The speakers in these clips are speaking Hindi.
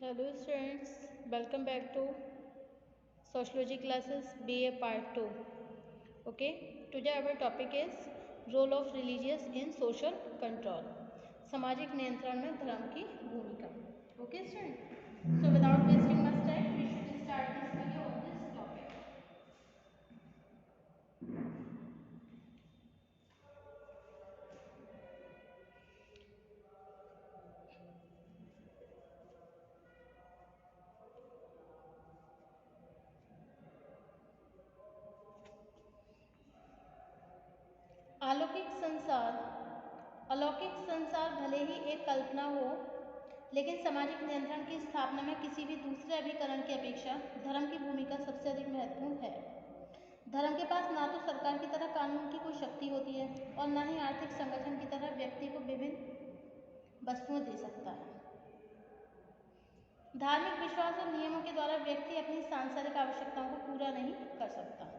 Hello students, welcome back to Sociology classes BA Part 2. Okay, today our topic is role of religious in social control. सामाजिक नियंत्रण में धर्म की भूमिका. Okay students, so without wasting much time, we should start this video on this topic. अलौकिक संसार भले ही एक कल्पना हो, लेकिन सामाजिक नियंत्रण की स्थापना में किसी भी दूसरे अभिकरण की अपेक्षा धर्म की भूमिका सबसे अधिक महत्वपूर्ण है। धर्म के पास ना तो सरकार की तरह कानून की कोई शक्ति होती है और न ही आर्थिक संगठन की तरह व्यक्ति को विभिन्न वस्तुएं दे सकता है। धार्मिक विश्वास और नियमों के द्वारा व्यक्ति अपनी सांसारिक आवश्यकताओं को पूरा नहीं कर सकता।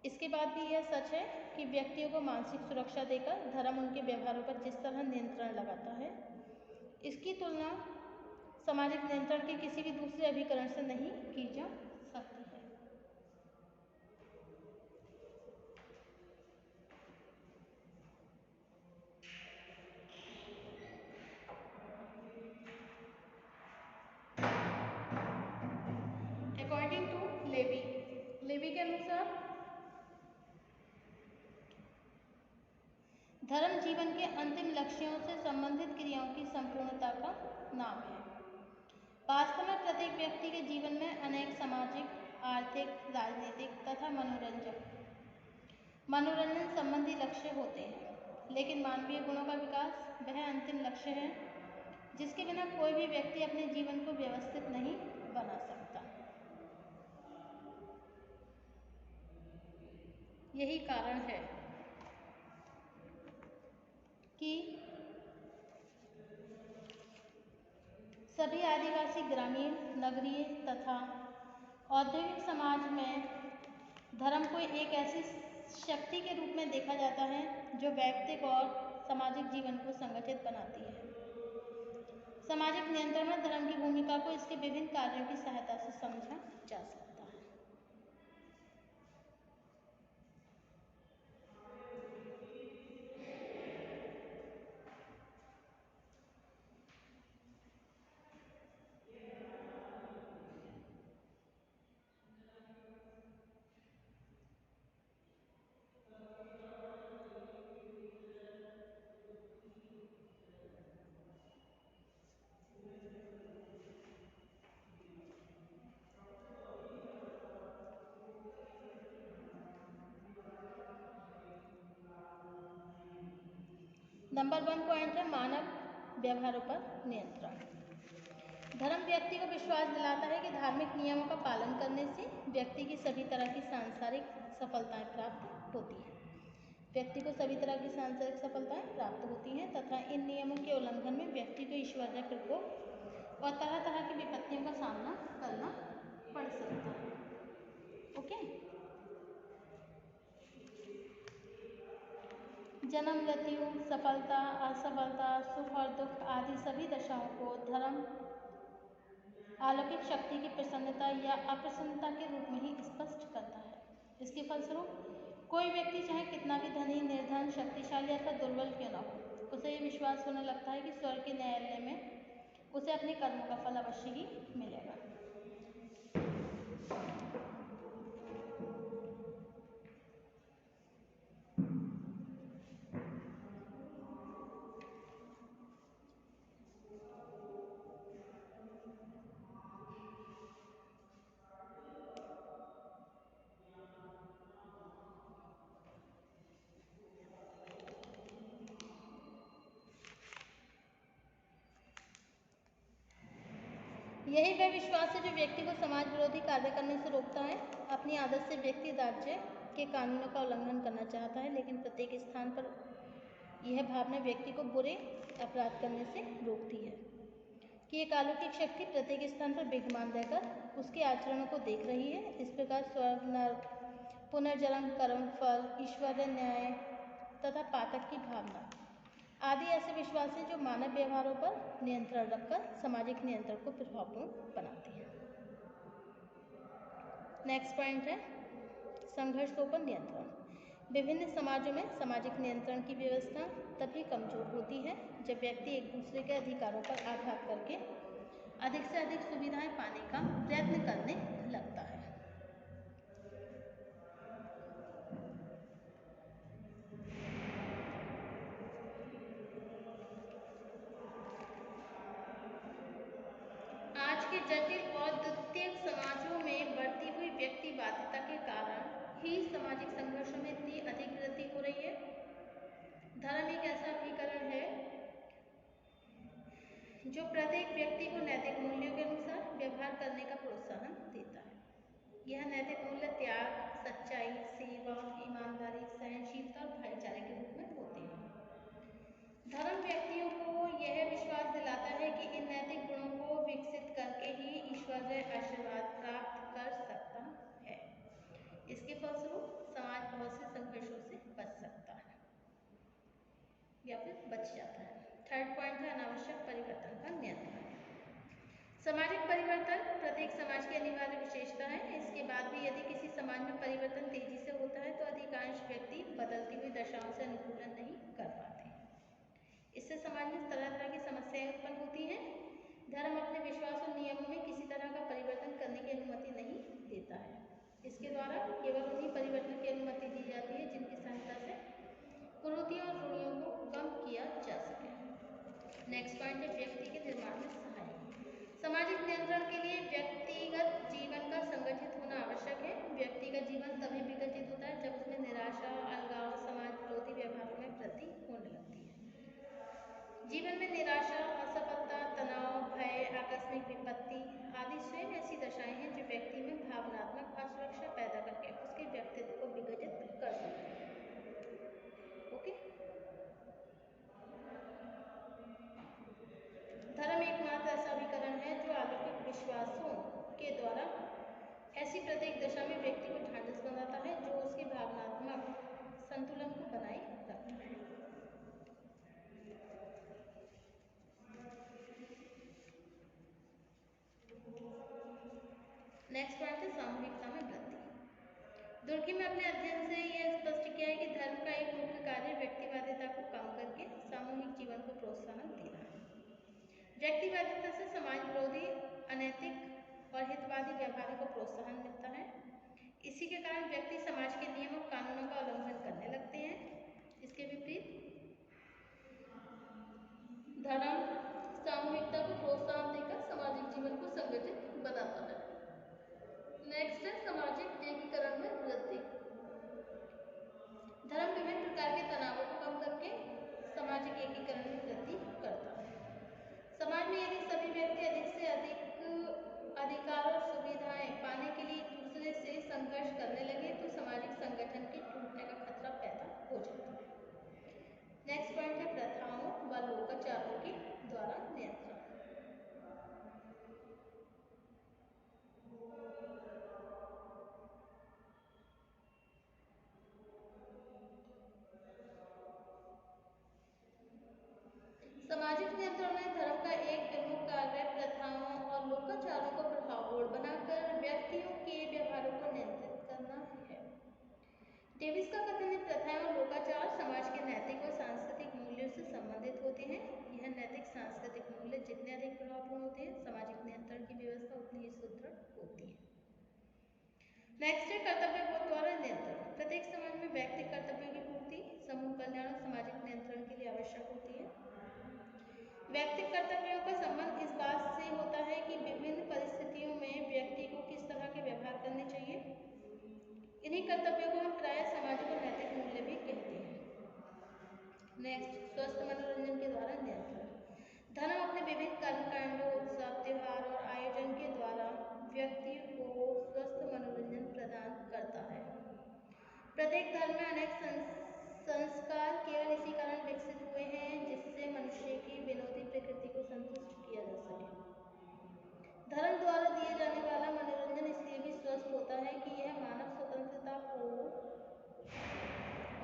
इसके बाद भी यह सच है कि व्यक्तियों को मानसिक सुरक्षा देकर धर्म उनके व्यवहारों पर जिस तरह नियंत्रण लगाता है, इसकी तुलना सामाजिक नियंत्रण के किसी भी दूसरे अभिकरण से नहीं की जा सकती है। अकॉर्डिंग टू लेवी के अनुसार धर्म जीवन के अंतिम लक्ष्यों से संबंधित क्रियाओं की संपूर्णता का नाम है। वास्तव में प्रत्येक व्यक्ति के जीवन में अनेक सामाजिक, आर्थिक, राजनीतिक तथा मनोरंजन संबंधी लक्ष्य होते हैं, लेकिन मानवीय गुणों का विकास वह अंतिम लक्ष्य है जिसके बिना कोई भी व्यक्ति अपने जीवन को व्यवस्थित नहीं बना सकता। यही कारण है कि सभी आदिवासी ग्रामीण, नगरीय तथा औद्योगिक समाज में धर्म को एक ऐसी शक्ति के रूप में देखा जाता है जो व्यक्तिगत और सामाजिक जीवन को संगठित बनाती है। सामाजिक नियंत्रण में धर्म की भूमिका को इसके विभिन्न कार्यों की सहायता से समझा जा सकता है। नंबर 1 पॉइंट है मानव व्यवहारों पर नियंत्रण। धर्म व्यक्ति को विश्वास दिलाता है कि धार्मिक नियमों का पालन करने से व्यक्ति की सभी तरह की सांसारिक सफलताएं प्राप्त होती हैं। व्यक्ति को सभी तरह की सांसारिक सफलताएं प्राप्त होती हैं तथा इन नियमों के उल्लंघन में व्यक्ति को ईश्वरीय प्रकोप और तरह तरह की विपत्तियों का सामना करना पड़ सकता है। ओके, जन्म, मृत्यु, सफलता, असफलता, सुख और दुख आदि सभी दशाओं को धर्म अलौकिक शक्ति की प्रसन्नता या अप्रसन्नता के रूप में ही स्पष्ट करता है। इसके फलस्वरूप कोई व्यक्ति चाहे कितना भी धनी, निर्धन, शक्तिशाली अथवा दुर्बल क्यों न हो, उसे यह विश्वास होने लगता है कि स्वर्ग के न्यायालय में उसे अपने कर्मों का फल अवश्य ही मिलेगा। यही वह विश्वास है जो व्यक्ति को समाज विरोधी कार्य करने से रोकता है। अपनी आदत से व्यक्ति राज्य के कानूनों का उल्लंघन करना चाहता है, लेकिन प्रत्येक स्थान पर यह भावना व्यक्ति को बुरे अपराध करने से रोकती है कि एक अलौकिक शक्ति प्रत्येक स्थान पर विद्यमान रहकर उसके आचरणों को देख रही है। इस प्रकार स्वर्ग, नर्क, पुनर्जन्म, कर्म फल, ईश्वरीय न्याय तथा पातक की भावना आदि ऐसे विश्वास हैं जो मानव व्यवहारों पर नियंत्रण रखकर सामाजिक नियंत्रण को प्रभावपूर्ण बनाते हैं। नेक्स्ट पॉइंट है संघर्षों पर नियंत्रण। विभिन्न समाजों में सामाजिक नियंत्रण की व्यवस्था तभी कमजोर होती है जब व्यक्ति एक दूसरे के अधिकारों पर आघात करके अधिक से अधिक सुविधाएं पाने का प्रयत्न करने लगता है। आज के जटिल और द्वितीयक समाजों में बढ़ती हुई व्यक्तिवादिता के कारण ही सामाजिक संघर्षों में इतनी अधिक वृद्धि हो रही है। धर्म एक ऐसा अभिकरण है जो प्रत्येक व्यक्ति को नैतिक मूल्यों के अनुसार व्यवहार करने का प्रोत्साहन देता है। यह नैतिक मूल्य त्याग, सच्चाई, सेवा, ईमानदारी, सहनशीलता और भाईचारे के रूप में होते हैं। धर्म व्यक्तियों को यह विश्वास दिलाता है कि इन नैतिक गुणों को विकसित करके ही ईश्वरीय आशीर्वाद प्राप्त कर सकता है। इसके फलस्वरूप समाज बहुत से संघर्षों से बच सकता है या फिर बच जाता है। थर्ड पॉइंट है अनावश्यक परिवर्तन पर नियंत्रण। सामाजिक परिवर्तन प्रत्येक समाज की अनिवार्य विशेषता है। इसके बाद भी यदि किसी समाज में परिवर्तन तेजी से होता है तो अधिकांश व्यक्ति बदलती हुई दशाओं से अनुकूलन नहीं कर पाते। इससे समाज में तरह तरह की समस्याएं उत्पन्न होती हैं। धर्म अपने विश्वास और नियमों में किसी तरह का परिवर्तन करने की अनुमति नहीं देता है। इसके द्वारा केवल उन्हीं परिवर्तन की अनुमति दी जाती है जिनकी सहायता से कुरीतियों और रूढ़ियों को कम किया जा सके। नेक्स्ट पॉइंट है व्यक्ति के निर्माण में सहायक। सामाजिक नियंत्रण के लिए व्यक्तिगत जीवन का संगठित होना आवश्यक है। व्यक्ति का जीवन तभी विकसित होता है जब उसमें निराशा, अलगाव, समाज विरोधी व्यवहारों में वृद्धि होने लगती है। जीवन में निराशा, असफलता, तनाव, भय, आकस्मिक विपत्ति आदि स्वयं ऐसी दशाएं हैं जो व्यक्ति में भावनात्मक असुरक्षा पैदा करके उसके व्यक्तित्व को विघटित कर सकती है। ओके, धर्म एकमात्र ऐसा अभिकरण है जो अलौकिक विश्वासों के द्वारा ऐसी प्रत्येक दशा में व्यक्ति को ढांढस बनाता है जो उसके भावनात्मक संतुलन को बनाए रखता है। नेक्स्ट पॉइंट है सामूहिकता में वृद्धि। दुर्की में अपने अध्ययन से यह स्पष्ट किया है कि धर्म का एक मुख्य कार्य व्यक्तिवादिता को कम करके सामूहिक जीवन को प्रोत्साहन देना है। व्यक्तिवादिता से समाज विरोधी, अनैतिक और हितवादी व्यवहारों को प्रोत्साहन मिलता है। इसी के कारण व्यक्ति समाज के नियम और कानूनों का उल्लंघन करने लगते हैं। इसके विपरीत धर्म सामूहिकता को प्रोत्साहन देकर सामाजिक जीवन को संगठित बनाता है। नेक्स्ट है सामाजिक एकीकरण में वृद्धि। धर्म विभिन्न प्रकार के तनावों को कम करके सामाजिक एकीकरण में वृद्धि करता है। समाज में यदि सभी व्यक्ति अधिक से अधिक अधिकार और सुविधाएं पाने के लिए एक दूसरे से संघर्ष करने लगे तो सामाजिक संगठन के टूटने का खतरा पैदा हो जाता है। नेक्स्ट पॉइंट है प्रथाओं व लोकाचारों के द्वारा नियंत्रण। सामाजिक नियंत्रण में धर्म का एक प्रमुख कार्य प्रथाओं और लोकाचारों को प्रभावपूर्ण बनाकर व्यक्तियों के व्यवहारों को नियंत्रित करना है। डेविस का कथन है प्रथाएं और लोकाचार समाज के नैतिक और सांस्कृतिक मूल्यों से संबंधित होते हैं। यह नैतिक सांस्कृतिक मूल्य जितने अधिक प्रभावपूर्ण होते हैं सामाजिक नियंत्रण की व्यवस्था उतनी ही सुदृढ़ होती है। नेक्स्ट है कर्तव्य बोध द्वारा नियंत्रण। प्रत्येक समाज में व्यक्ति कर्तव्यों की पूर्ति, समूह कल्याण और सामाजिक नियंत्रण के लिए आवश्यक होती है। व्यक्तिगत कर्तव्यों का संबंध इस बात से होता है कि विभिन्न परिस्थितियों में व्यक्ति को किस तरह के व्यवहार करने चाहिए। इन्हीं कर्तव्यों को हम प्रायः सामाजिक और नैतिक मूल्य भी कहते हैं। नेक्स्ट स्वस्थ मनोरंजन के द्वारा नियंत्रण। धर्म अपने विभिन्न कर्मकांडों, उत्सव, त्योहार और आयोजन के द्वारा व्यक्ति को स्वस्थ मनोरंजन प्रदान करता है। प्रत्येक धर्म में अनेक संस्कार केवल इसी कारण विकसित हुए हैं जिससे मनुष्य की विनोदी प्रकृति को संतुष्ट किया जा सके। धर्म द्वारा दिए जाने वाला मनोरंजन इसलिए भी स्वस्थ होता है कि यह मानव स्वतंत्रता को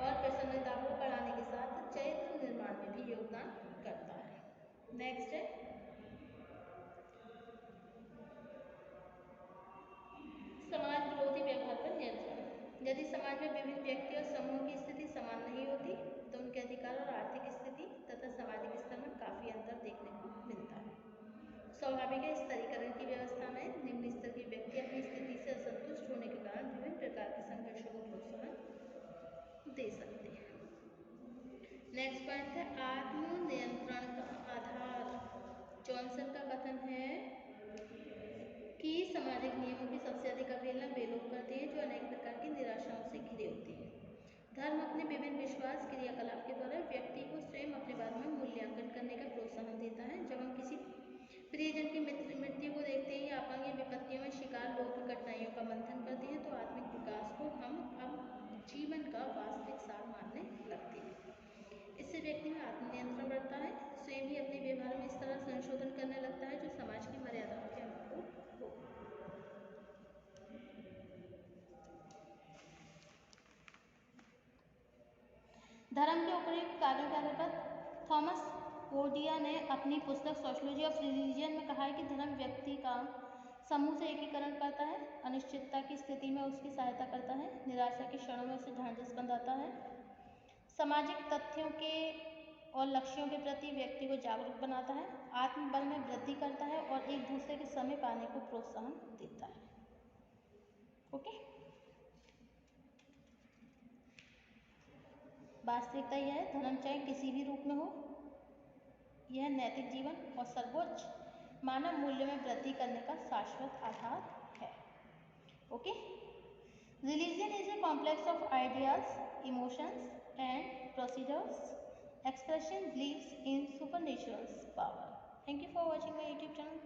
और प्रसन्नता को बढ़ाने के साथ चरित्र निर्माण में भी योगदान नेक्स्ट है समाज विरोधी व्यवहार पर नियंत्रण। यदि समाज में विभिन्न व्यक्ति और समूह की स्थिति समान नहीं होती तो उनके अधिकार और आर्थिक स्थिति तथा सामाजिक स्तर में काफी अंतर देखने को मिलता है। स्वाभाविक है, स्तरीकरण की व्यवस्था में निम्न स्तर के व्यक्ति अपनी स्थिति से असंतुष्ट होने के कारण विभिन्न प्रकार के संघर्षों को प्रोत्साहन दे सकते हैं। नेक्स्ट पॉइंट है आत्म नियंत्रण का आधार। जॉनसन का कथन है कि सामाजिक नियमों की सबसे अधिक अवहेलना वे लोग करते हैं जो अनेक प्रकार की निराशाओं से घिरे होते हैं। धर्म अपने विभिन्न विश्वास क्रियाकलाप के द्वारा व्यक्ति को स्वयं अपने बारे में मूल्यांकन करने का प्रोत्साहन देता है। जब हम किसी प्रियजन की मृत्यु को देखते हैं या आपांगिक विपत्तियों में शिकार लोगों की कठिनाइयों का मंथन करते हैं तो आत्मिक विकास को हम अब जीवन का वास्तविक सार मानने लगते हैं। इससे व्यक्ति में आत्मनियंत्रण बढ़ता है, स्वयं ही अपने व्यवहार में इस तरह संशोधन करने लगता है जो समाज की मर्यादाओं के अनुकूल हो। धर्म के उपयुक्त कार्यों के आधार पर थॉमस कोडिया ने अपनी पुस्तक सोशियोलॉजी ऑफ रिलीजन में कहा है कि धर्म व्यक्ति का समूह से एकीकरण करता है, अनिश्चितता की स्थिति में उसकी सहायता करता है, निराशा के क्षणों में उसे ढांढस बंधाता है, सामाजिक तथ्यों के और लक्ष्यों के प्रति व्यक्ति को जागरूक बनाता है, आत्मबल में वृद्धि करता है और एक दूसरे के समय पाने को प्रोत्साहन देता है। ओके, वास्तविकता यह है, धर्म चाहे किसी भी रूप में हो, यह नैतिक जीवन और सर्वोच्च मानव मूल्य में वृद्धि करने का शाश्वत आधार है। Okay, religion is a complex of ideas, emotions and procedures, expression, beliefs in supernatural power. Thank you for watching my YouTube channel.